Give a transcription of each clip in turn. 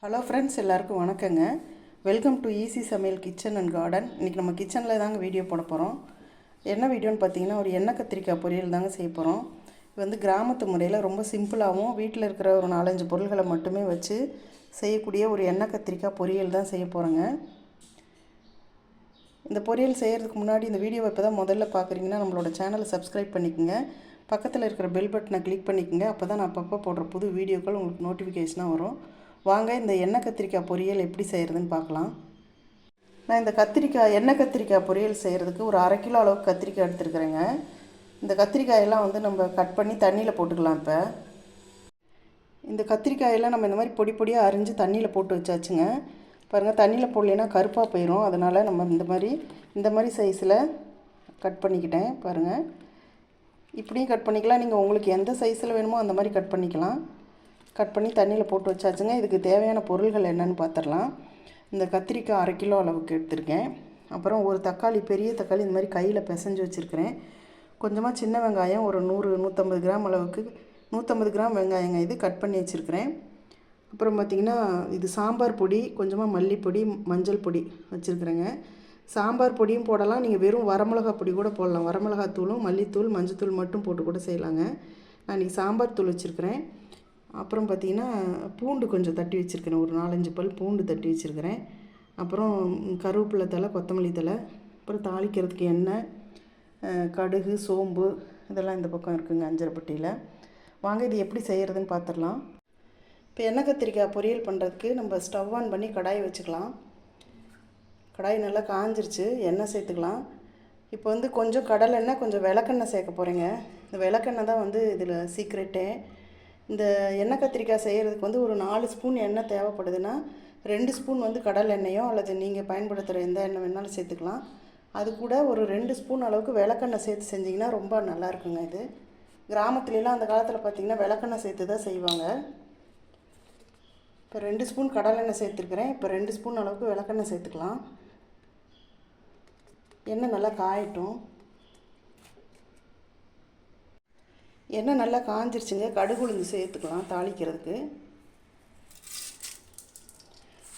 Hello friends, எல்லாருக்கும் வணக்கங்க. Welcome to easy சமையல் கிச்சன் அண்ட் கார்டன். இன்றைக்கி நம்ம கிச்சனில் தாங்க வீடியோ போட போகிறோம். என்ன வீடியோன்னு பார்த்தீங்கன்னா, ஒரு எண்ணெய் கத்திரிக்காய் பொரியல் தாங்க செய்ய போகிறோம். இது வந்து கிராமத்து முறையில் ரொம்ப சிம்பிளாகவும் வீட்டில் இருக்கிற ஒரு 4-5 பொருள்களை மட்டுமே வச்சு செய்யக்கூடிய ஒரு எண்ணெய் கத்திரிக்காய் பொரியல் தான் செய்ய போகிறோங்க. இந்த பொரியல் செய்கிறதுக்கு முன்னாடி இந்த வீடியோவை இப்போ தான் முதல்ல பார்க்குறீங்கன்னா நம்மளோட சேனலை சப்ஸ்கிரைப் பண்ணிக்கோங்க. பக்கத்தில் இருக்கிற பெல் பட்டனை கிளிக் பண்ணிக்கோங்க. அப்போ தான் நான் அப்பப்போ போடுற புது வீடியோக்கள் உங்களுக்கு நோட்டிஃபிகேஷனாக வரும். வாங்க இந்த எண்ணெய் கத்திரிக்காய் பொரியல் எப்படி செய்கிறதுன்னு பார்க்கலாம். நான் இந்த எண்ணெய் கத்திரிக்காய் பொரியல் செய்கிறதுக்கு ஒரு 1/2 கிலோ அளவுக்கு கத்திரிக்காய் எடுத்துருக்குறேங்க. இந்த கத்திரிக்காயெல்லாம் வந்து நம்ம கட் பண்ணி தண்ணியில் போட்டுக்கலாம். இப்போ இந்த கத்திரிக்காயெல்லாம் நம்ம இந்த மாதிரி பொடி பொடியாக அரிஞ்சு தண்ணியில் போட்டு வச்சாச்சுங்க. பாருங்கள், தண்ணியில் போடலைன்னா கருப்பாக போயிடும். அதனால் நம்ம இந்த மாதிரி சைஸில் கட் பண்ணிக்கிட்டேன். பாருங்கள், இப்படியும் கட் பண்ணிக்கலாம். நீங்கள் உங்களுக்கு எந்த சைஸில் வேணுமோ அந்த மாதிரி கட் பண்ணிக்கலாம். கட் பண்ணி தண்ணியில் போட்டு வச்சாச்சுங்க. இதுக்கு தேவையான பொருள்கள் என்னென்னு பார்த்துடலாம். இந்த கத்திரிக்காய் 1/2 கிலோ அளவுக்கு எடுத்திருக்கேன். அப்புறம் ஒரு தக்காளி, பெரிய தக்காளி இந்த மாதிரி கையில் பிசைஞ்சு வச்சுருக்கிறேன். கொஞ்சமாக சின்ன வெங்காயம் ஒரு 100-150 கிராம் அளவுக்கு, 150 கிராம் வெங்காயங்க இது கட் பண்ணி வச்சுருக்கிறேன். அப்புறம் பார்த்திங்கன்னா இது சாம்பார் பொடி, கொஞ்சமாக மல்லிப்பொடி, மஞ்சள் பொடி வச்சுருக்குறேங்க. சாம்பார் பொடியும் போடலாம், நீங்கள் வெறும் வரமிளகா பொடி கூட போடலாம். வரமிளகாத்தூளும் மல்லித்தூள் மஞ்சத்தூள் மட்டும் போட்டு கூட செய்யலாங்க. நான் இன்றைக்கி சாம்பார் தூள் வச்சுருக்கிறேன். அப்புறம் பார்த்திங்கன்னா பூண்டு கொஞ்சம் தட்டி வச்சுருக்கிறேன். ஒரு 4-5 பல் பூண்டு தட்டி வச்சுருக்கிறேன். அப்புறம் கருவேப்பிலை தழை, கொத்தமல்லி தழை, அப்புறம் தாளிக்கிறதுக்கு எண்ணெய், கடுகு, சோம்பு இதெல்லாம் இந்த பக்கம் இருக்குங்க அஞ்சரைப்பட்டியில். வாங்க இது எப்படி செய்கிறதுன்னு பார்த்துடலாம். இப்போ எண்ணெய் கத்திரிக்காய் பொரியல் பண்ணுறதுக்கு நம்ம ஸ்டவ் ஆன் பண்ணி கடாய் வச்சுக்கலாம். கடாய் நல்லா காஞ்சிருச்சு, எண்ணெய் சேர்த்துக்கலாம். இப்போ வந்து கொஞ்சம் கடலெண்ணெய், கொஞ்சம் விளக்கெண்ணெய் சேர்க்க போகிறேங்க. இந்த விளக்கெண்ணெய் தான் வந்து இதில் சீக்ரெட்டே. இந்த எண்ணெய் கத்திரிக்காய் செய்கிறதுக்கு வந்து ஒரு 4 ஸ்பூன் எண்ணெய் தேவைப்படுதுன்னா 2 ஸ்பூன் வந்து கடல் எண்ணெயோ அல்லது நீங்கள் பயன்படுத்துகிற எந்த எண்ணெய் வேணாலும் சேர்த்துக்கலாம். அது கூட ஒரு 2 ஸ்பூன் அளவுக்கு விளக்கெண்ணெய் சேர்த்து செஞ்சிங்கன்னா ரொம்ப நல்லாயிருக்குங்க. இது கிராமத்துலலாம் அந்த காலத்தில் பார்த்திங்கன்னா விளக்கெண்ணெய் சேர்த்து தான் செய்வாங்க. இப்போ 2 ஸ்பூன் கடல் எண்ணெய் சேர்த்துருக்குறேன். இப்போ 2 ஸ்பூன் அளவுக்கு விளக்கெண்ணெய் சேர்த்துக்கலாம். எண்ணெய் நல்லா காயட்டும். எண்ணெய் நல்லா காஞ்சிருச்சுங்க. கடுகு உளுந்து சேர்த்துக்கலாம் தாளிக்கிறதுக்கு.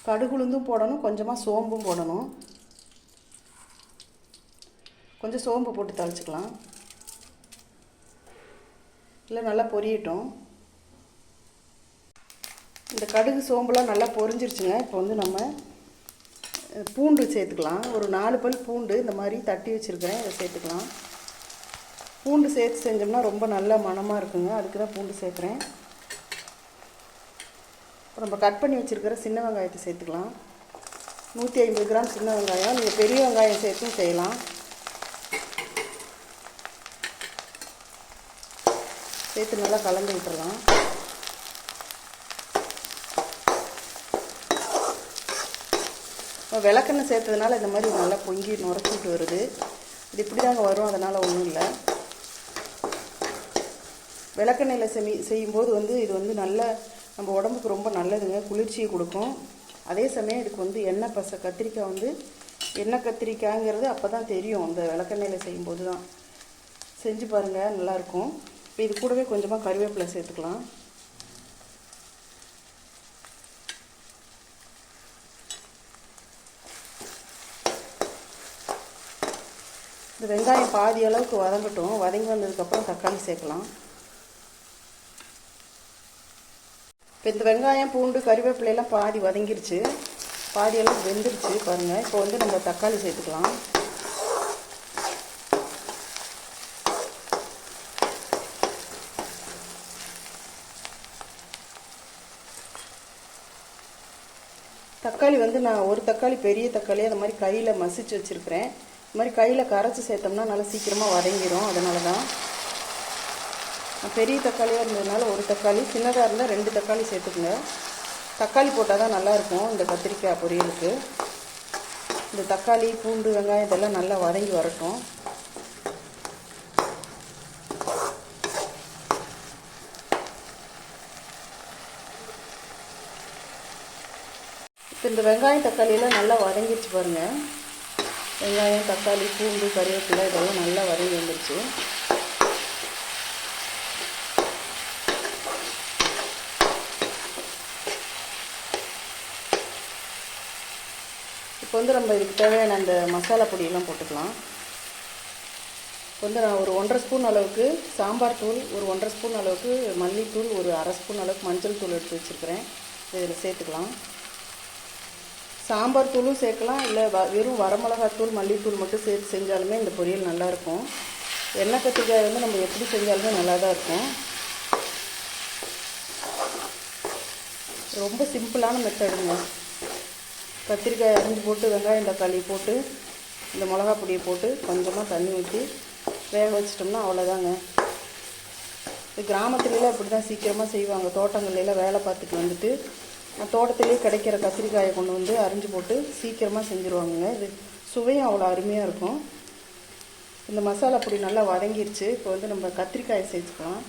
கடுகு உளுந்தும் போடணும், கொஞ்சமாக சோம்பும் போடணும். கொஞ்சம் சோம்பு போட்டு தாளிச்சிக்கலாம். இல்லை நல்லா பொரியட்டும். இந்த கடுகு சோம்புலாம் நல்லா பொரிஞ்சிருச்சுங்க. இப்போ வந்து நம்ம பூண்டு சேர்த்துக்கலாம். ஒரு 4 பல் பூண்டு இந்த மாதிரி தட்டி வச்சுருக்கிறேன், இதை சேர்த்துக்கலாம். பூண்டு சேர்த்து செஞ்சோம்னா ரொம்ப நல்ல மணமாக இருக்குங்க. அதுக்கு தான் பூண்டு சேர்க்குறேன். நம்ம கட் பண்ணி வச்சுருக்கிற சின்ன வெங்காயத்தை சேர்த்துக்கலாம். 150 கிராம் சின்ன வெங்காயம். நீங்கள் பெரிய வெங்காயம் சேர்த்தும் செய்யலாம். சேர்த்து நல்லா கலந்து விட்டுறலாம். விளக்கெண்ணெய் சேர்த்ததுனால இந்த மாதிரி நல்லா பொங்கி நுரைச்சிட்டு வருது. இது இப்படி தாங்க வரும், அதனால் ஒன்றும் இல்லை. விளக்கெண்ணெயில் செய்யும்போது வந்து இது வந்து நல்ல நம்ம உடம்புக்கு ரொம்ப நல்லதுங்க, குளிர்ச்சியை கொடுக்கும். அதே சமயம் இதுக்கு வந்து கத்திரிக்காய் வந்து எண்ணெய் கத்திரிக்காய்ங்கிறது அப்போ தான் தெரியும், அந்த விளக்கெண்ணெயில் செய்யும்போது தான். செஞ்சு பாருங்கள், நல்லாயிருக்கும். இப்போ இது கூடவே கொஞ்சமாக கருவேப்பிலை சேர்த்துக்கலாம். இந்த வெங்காயம் பாதி அளவுக்கு வதங்கட்டும். வதங்கி வந்ததுக்கப்புறம் தக்காளி சேர்க்கலாம். இப்போ இந்த வெங்காயம், பூண்டு, கறிவேப்பிலையெல்லாம் பாதி வதங்கிருச்சு, பாதியெல்லாம் வெந்துருச்சு பாருங்கள். இப்போ வந்து நம்ம தக்காளி சேர்த்துக்கலாம். தக்காளி வந்து நான் ஒரு தக்காளி, பெரிய தக்காளி அந்த மாதிரி கையில் மசிச்சு வச்சுருக்கிறேன். இந்த மாதிரி கையில் கரைச்சி சேர்த்தோம்னா நல்லா சீக்கிரமாக வதங்கிடும். அதனால தான் பெரிய தக்காளியாக இருந்ததுனால ஒரு தக்காளி, சின்னதாக இருந்தால் 2 தக்காளி சேர்த்துக்குங்க. தக்காளி போட்டால் தான் நல்லாயிருக்கும் இந்த கத்திரிக்காய் பொரியலுக்கு. இந்த தக்காளி, பூண்டு, வெங்காயம் இதெல்லாம் நல்லா வதங்கி வரட்டும். இப்போ இந்த வெங்காயம் தக்காளியெல்லாம் நல்லா வதங்கிடுச்சு பாருங்கள். வெங்காயம், தக்காளி, பூண்டு, கறிவேப்பிலை இதெல்லாம் நல்லா வதங்கி வந்துடுச்சு. இப்போ வந்து நம்ம இதுக்கு தேவையான அந்த மசாலா பொடியெல்லாம் போட்டுக்கலாம். இப்போ வந்து நான் ஒரு 1.5 ஸ்பூன் அளவுக்கு சாம்பார் தூள், ஒரு 1.5 ஸ்பூன் அளவுக்கு மல்லித்தூள், ஒரு அரை ஸ்பூன் அளவுக்கு மஞ்சள் தூள் எடுத்து வச்சுருக்கிறேன். இதில் சேர்த்துக்கலாம். சாம்பார் தூளும் சேர்க்கலாம், இல்லை வெறும் வரமிளகாத்தூள் மல்லித்தூள் மட்டும் சேர்த்து செஞ்சாலுமே இந்த பொரியல் நல்லாயிருக்கும். எண்ணெய் கத்திரிக்காய் வந்து நம்ம எப்படி செஞ்சாலுமே நல்லா தான் இருக்கும். ரொம்ப சிம்பிளான மெத்தடுங்க. கத்திரிக்காய் அரிஞ்சு போட்டு வெங்காயம் தக்காளி போட்டு இந்த மிளகா பொடியை போட்டு கொஞ்சமாக தண்ணி ஊற்றி வேக வச்சிட்டோம்னா அவ்வளோதாங்க. இது கிராமத்துலலாம் இப்படி தான் சீக்கிரமாக செய்வாங்க. தோட்டங்கள்லாம் வேலை பார்த்துட்டு வந்துட்டு தோட்டத்திலே கிடைக்கிற கத்திரிக்காயை கொண்டு வந்து அரிஞ்சு போட்டு சீக்கிரமாக செஞ்சுருவாங்க. இது சுவையும் அவ்வளோ அருமையாக இருக்கும். இந்த மசாலா பொடி நல்லா வதங்கிருச்சு. இப்போ வந்து நம்ம கத்திரிக்காயை சேர்த்துக்கலாம்.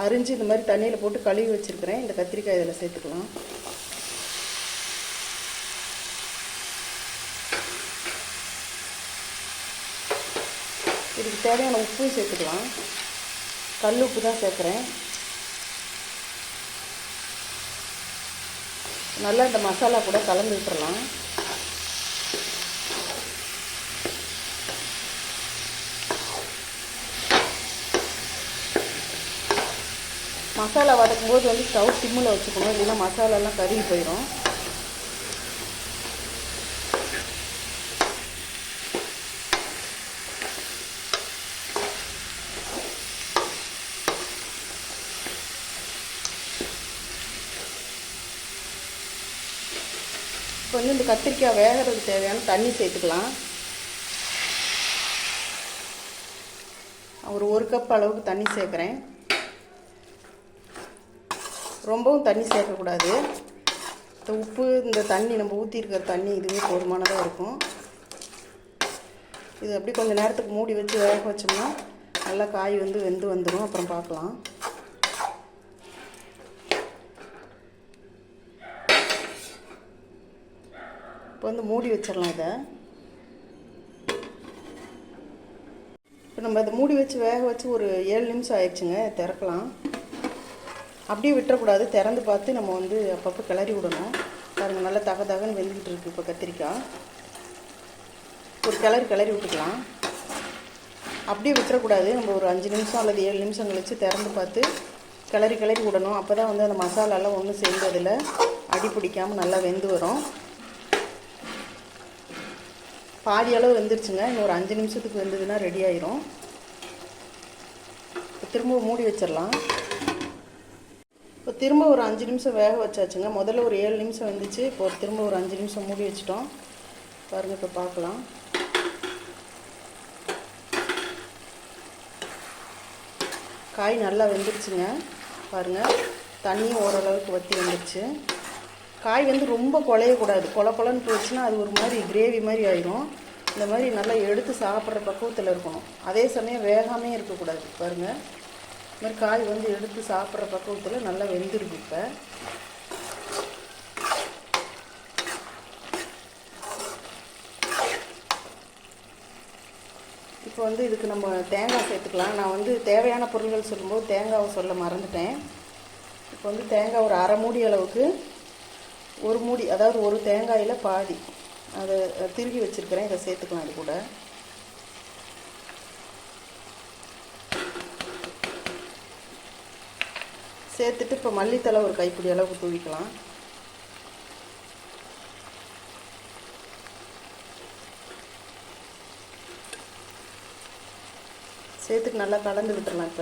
அரிஞ்சு இந்த மாதிரி தண்ணியில் போட்டு கழுவி வச்சுருக்கிறேன். இந்த கத்திரிக்காய் இதில் சேர்த்துக்கலாம். இதுக்கு தேவையான உப்பும் சேர்த்துக்கலாம். கல் உப்பு தான் சேர்க்குறேன். நல்லா இந்த மசாலா கூட கலந்து விட்டுறலாம். மசாலா வதக்கும் போது வந்து ஸ்டவ் சிம்மில் வச்சுக்கணும், இல்லைன்னா மசாலாலாம் கருகி போயிடும். இப்போ வந்து இந்த கத்திரிக்காய் வேகிறதுக்கு தேவையான தண்ணி சேர்த்துக்கலாம். ஒரு கப் அளவுக்கு தண்ணி சேர்க்குறேன். ரொம்பவும் தண்ணி சேர்க்கக்கூடாது. இந்த உப்பு இந்த தண்ணி நம்ம ஊற்றிருக்கிற தண்ணி இதுவே போதுமானதாக இருக்கும். இது அப்படி கொஞ்சம் நேரத்துக்கு மூடி வச்சு வேக வச்சோம்னா நல்லா காய் வந்து வெந்து வந்துடும். அப்புறம் பார்க்கலாம். இப்போ வந்து மூடி வச்சிடலாம். இப்போ நம்ம இதை மூடி வச்சு வேக வச்சு ஒரு 7 நிமிஷம் ஆயிடுச்சுங்க. திறக்கலாம். அப்படியே விட்டுறக்கூடாது, திறந்து பார்த்து நம்ம வந்து அப்பப்போ கிளறி விடணும். பாருங்கள், நல்லா தகன்னு வெந்துக்கிட்டு இருக்குது. இப்போ கத்திரிக்காய் ஒரு கிளறி விட்டுக்கலாம். அப்படியே விட்டுறக்கூடாது. நம்ம ஒரு 5 நிமிஷம் அல்லது 7 நிமிஷம் கழித்து திறந்து பார்த்து கிளறி விடணும். அப்போ தான் வந்து அந்த மசாலாலாம் ஒன்றும் சேர்ந்ததில் அடி பிடிக்காமல் நல்லா வெந்து வரும். பாதி அளவு வெந்துருச்சுங்க. இன்னும் ஒரு 5 நிமிஷத்துக்கு வெந்ததுன்னா ரெடி ஆயிரும். இப்போ திரும்ப மூடி வச்சிடலாம். இப்போ திரும்ப ஒரு 5 நிமிஷம் வேக வச்சாச்சுங்க. முதல்ல ஒரு 7 நிமிஷம் வந்துச்சு. இப்போ திரும்ப ஒரு 5 நிமிஷம் மூடி வச்சிட்டோம். பாருங்கள், இப்போ பார்க்கலாம். காய் நல்லா வெந்துருச்சுங்க. பாருங்கள், தண்ணியும் ஓரளவுக்கு வற்றி வந்துருச்சு. காய் வந்து ரொம்ப குழையக்கூடாது. கொலன்னு போச்சுன்னா அது ஒரு மாதிரி கிரேவி மாதிரி ஆயிரும். இந்த மாதிரி நல்லா எடுத்து சாப்பிட்ற பக்குவத்தில் இருக்கணும். அதே சமயம் வேகாமே இருக்கக்கூடாது. பாருங்கள், இந்த மாதிரி காய் வந்து எடுத்து சாப்பிட்ற பக்குவத்தில் நல்லா வெந்துருக்கு. இப்போ வந்து இதுக்கு நம்ம தேங்காய் சேர்த்துக்கலாம். நான் வந்து தேவையான பொருட்கள் சொல்லும்போது தேங்காவை சொல்ல மறந்துட்டேன். இப்போ வந்து தேங்காய் ஒரு அரை மூடி அளவுக்கு, ஒரு மூடி, அதாவது ஒரு தேங்காயில் பாதி அதை திருகி வச்சுருக்கிறேன். இதை சேர்த்துக்கலாம். அது கூட சேர்த்துட்டு இப்போ மல்லித்தலை ஒரு கைப்பிடி அளவுக்கு தூவிக்கலாம். சேர்த்துட்டு நல்லா கலந்து விட்டுறலாம்.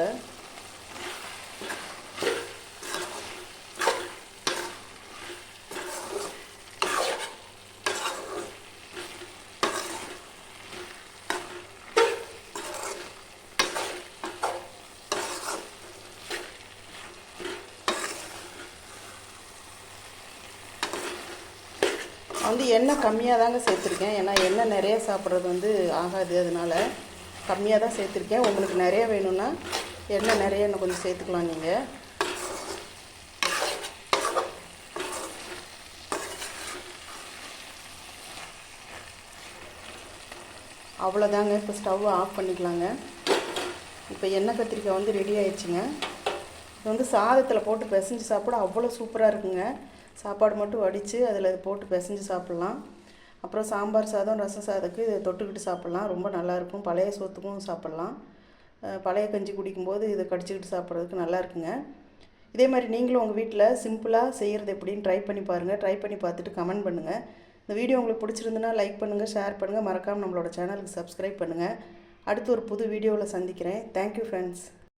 இப்போ வந்து எண்ணெய் கம்மியாக தாங்க சேர்த்துருக்கேன். ஏன்னா எண்ணெய் நிறைய சாப்பிட்றது வந்து ஆகாது. அதனால் கம்மியாக தான் சேர்த்துருக்கேன். உங்களுக்கு நிறைய வேணும்னா எண்ணெய் நிறைய இன்னும் கொஞ்சம் சேர்த்துக்கலாம் நீங்கள். அவ்வளோதாங்க. இப்போ ஸ்டவ்வை ஆஃப் பண்ணிக்கலாங்க. இப்போ எண்ணெய் கத்திரிக்காய் வந்து ரெடி ஆயிடுச்சுங்க. இது வந்து சாதத்தில் போட்டு பிசைஞ்சு சாப்பிட அவ்வளோ சூப்பராக இருக்குங்க. சாப்பாடு மட்டும் வடித்து அதில் போட்டு பிசைஞ்சு சாப்பிட்லாம். அப்புறம் சாம்பார் சாதம், ரசம் சாதத்துக்கு இதை தொட்டுக்கிட்டு சாப்பிட்லாம். ரொம்ப நல்லாயிருக்கும். பழைய சோத்துக்கும் சாப்பிட்லாம். பழைய கஞ்சி குடிக்கும்போது இதை கடிச்சிக்கிட்டு சாப்பிட்றதுக்கு நல்லா இருக்குங்க. இதே மாதிரி நீங்களும் உங்கள் வீட்டில் சிம்பிளாக செய்கிறது எப்படின்னு ட்ரை பண்ணி பாருங்கள். ட்ரை பண்ணி பார்த்துட்டு கமெண்ட் பண்ணுங்கள். இந்த வீடியோ உங்களுக்கு பிடிச்சிருந்துன்னா லைக் பண்ணுங்கள், ஷேர் பண்ணுங்கள். மறக்காமல் நம்மளோட சேனலுக்கு சப்ஸ்கிரைப் பண்ணுங்கள். அடுத்து ஒரு புது வீடியோவில் சந்திக்கிறேன். Thank you friends.